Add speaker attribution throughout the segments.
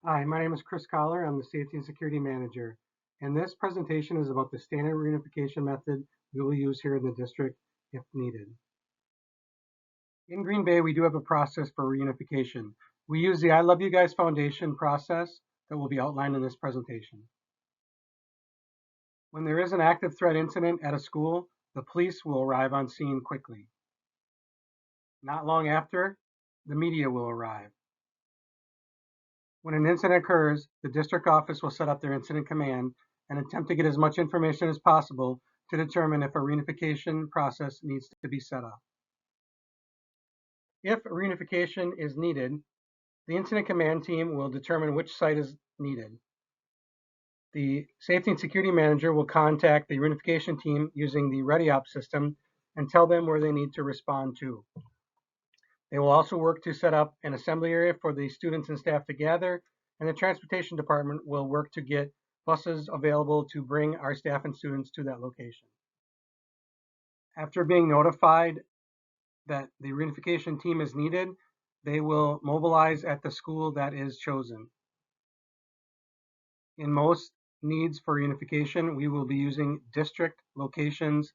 Speaker 1: Hi, my name is Chris Collar. I'm the Safety and Security Manager. And this presentation is about the standard reunification method we will use here in the district if needed. In Green Bay, we do have a process for reunification. We use the I Love You Guys Foundation process that will be outlined in this presentation. When there is an active threat incident at a school, the police will arrive on scene quickly. Not long after, the media will arrive. When an incident occurs, the district office will set up their incident command and attempt to get as much information as possible to determine if a reunification process needs to be set up. If reunification is needed, the incident command team will determine which site is needed. The safety and security manager will contact the reunification team using the ReadyOp system and tell them where they need to respond to. They will also work to set up an assembly area for the students and staff to gather, and the transportation department will work to get buses available to bring our staff and students to that location. After being notified that the reunification team is needed, they will mobilize at the school that is chosen. In most needs for reunification, we will be using district locations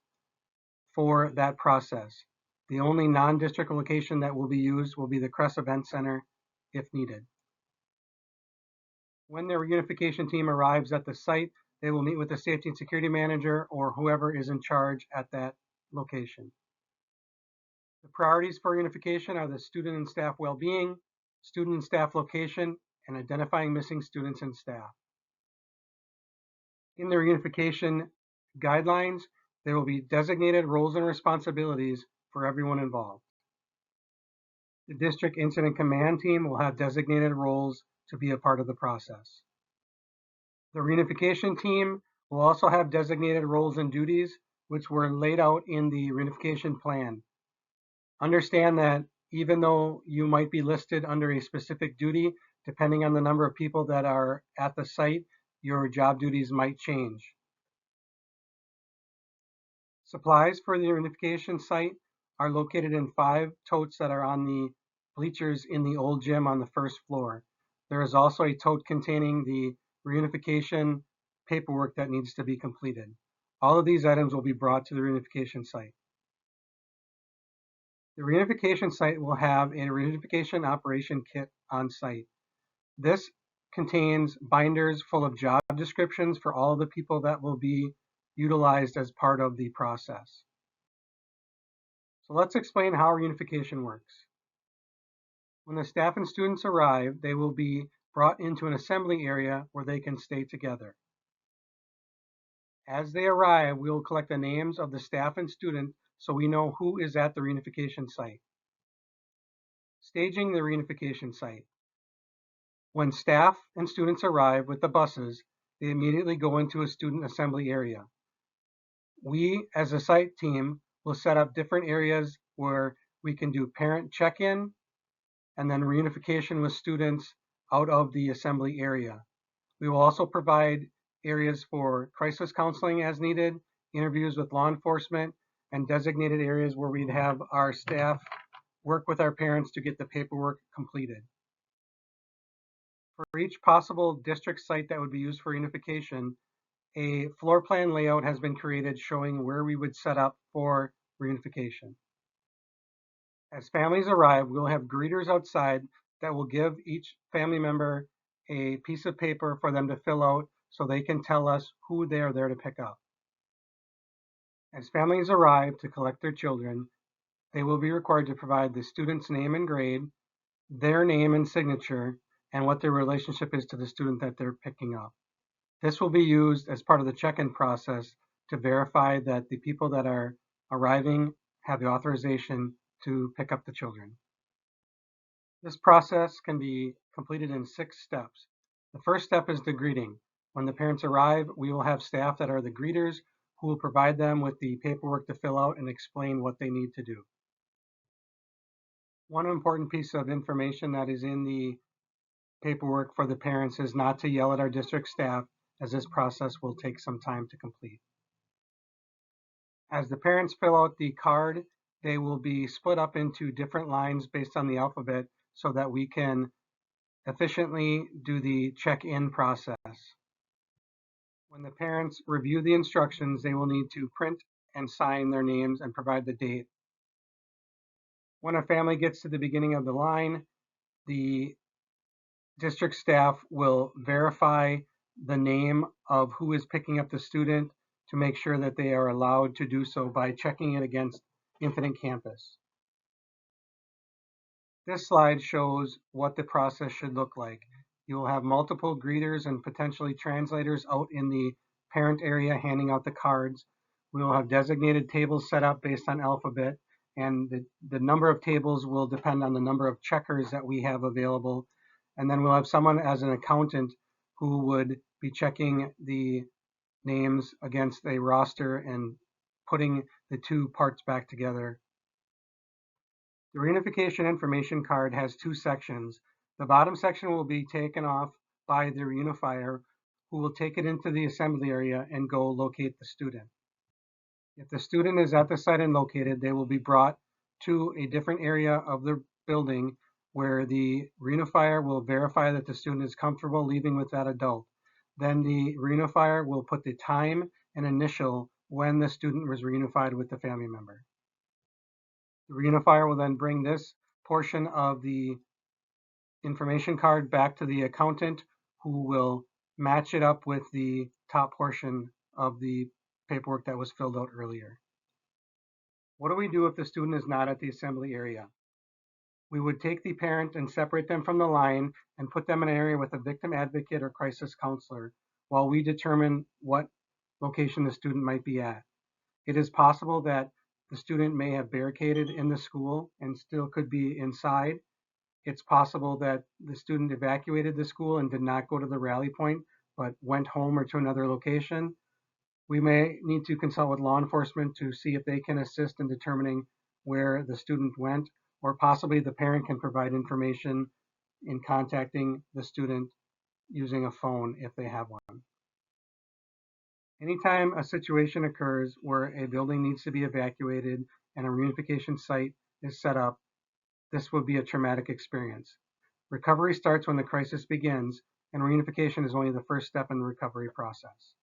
Speaker 1: for that process. The only non-district location that will be used will be the Crest Event Center if needed. When the reunification team arrives at the site, they will meet with the safety and security manager or whoever is in charge at that location. The priorities for reunification are the student and staff well-being, student and staff location, and identifying missing students and staff. In the reunification guidelines, there will be designated roles and responsibilities for everyone involved. The district incident command team will have designated roles to be a part of the process. The reunification team will also have designated roles and duties, which were laid out in the reunification plan. Understand that even though you might be listed under a specific duty, depending on the number of people that are at the site, your job duties might change. Supplies for the reunification site are located in 5 totes that are on the bleachers in the old gym on the first floor. There is also a tote containing the reunification paperwork that needs to be completed. All of these items will be brought to the reunification site. The reunification site will have a reunification operation kit on site. This contains binders full of job descriptions for all of the people that will be utilized as part of the process. So let's explain how reunification works. When the staff and students arrive, they will be brought into an assembly area where they can stay together. As they arrive, we will collect the names of the staff and student so we know who is at the reunification site. Staging the reunification site. When staff and students arrive with the buses, they immediately go into a student assembly area. We, as a site team, will set up different areas where we can do parent check-in and then reunification with students out of the assembly area. We will also provide areas for crisis counseling as needed, interviews with law enforcement, and designated areas where we'd have our staff work with our parents to get the paperwork completed. For each possible district site that would be used for reunification, a floor plan layout has been created showing where we would set up for reunification. As families arrive, we'll have greeters outside that will give each family member a piece of paper for them to fill out so they can tell us who they are there to pick up. As families arrive to collect their children, they will be required to provide the student's name and grade, their name and signature, and what their relationship is to the student that they're picking up. This will be used as part of the check-in process to verify that the people that are arriving have the authorization to pick up the children. This process can be completed in 6 steps. The first step is the greeting. When the parents arrive, we will have staff that are the greeters who will provide them with the paperwork to fill out and explain what they need to do. One important piece of information that is in the paperwork for the parents is not to yell at our district staff, as this process will take some time to complete. As the parents fill out the card, they will be split up into different lines based on the alphabet so that we can efficiently do the check-in process. When the parents review the instructions, they will need to print and sign their names and provide the date. When a family gets to the beginning of the line, the district staff will verify the name of who is picking up the student to make sure that they are allowed to do so by checking it against Infinite Campus. This slide shows what the process should look like. You will have multiple greeters and potentially translators out in the parent area handing out the cards. We will have designated tables set up based on alphabet, and the number of tables will depend on the number of checkers that we have available. And then we'll have someone as an accountant who would be checking the names against a roster and putting the two parts back together. The reunification information card has two sections. The bottom section will be taken off by the reunifier, who will take it into the assembly area and go locate the student. If the student is at the site and located, they will be brought to a different area of the building where the reunifier will verify that the student is comfortable leaving with that adult. Then the reunifier will put the time and initial when the student was reunified with the family member. The reunifier will then bring this portion of the information card back to the accountant, who will match it up with the top portion of the paperwork that was filled out earlier. What do we do if the student is not at the assembly area? We would take the parent and separate them from the line and put them in an area with a victim advocate or crisis counselor while we determine what location the student might be at. It is possible that the student may have barricaded in the school and still could be inside. It's possible that the student evacuated the school and did not go to the rally point, but went home or to another location. We may need to consult with law enforcement to see if they can assist in determining where the student went, or possibly the parent can provide information in contacting the student using a phone if they have one. Anytime a situation occurs where a building needs to be evacuated and a reunification site is set up, this will be a traumatic experience. Recovery starts when the crisis begins, and reunification is only the first step in the recovery process.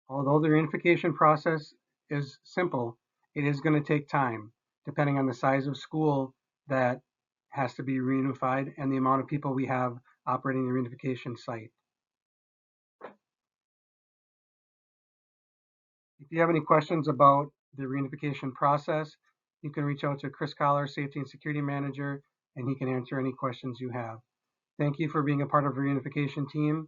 Speaker 1: Although the reunification process is simple, it is going to take time, depending on the size of school that has to be reunified and the amount of people we have operating the reunification site. If you have any questions about the reunification process, you can reach out to Chris Collar, Safety and Security Manager, and he can answer any questions you have. Thank you for being a part of the reunification team.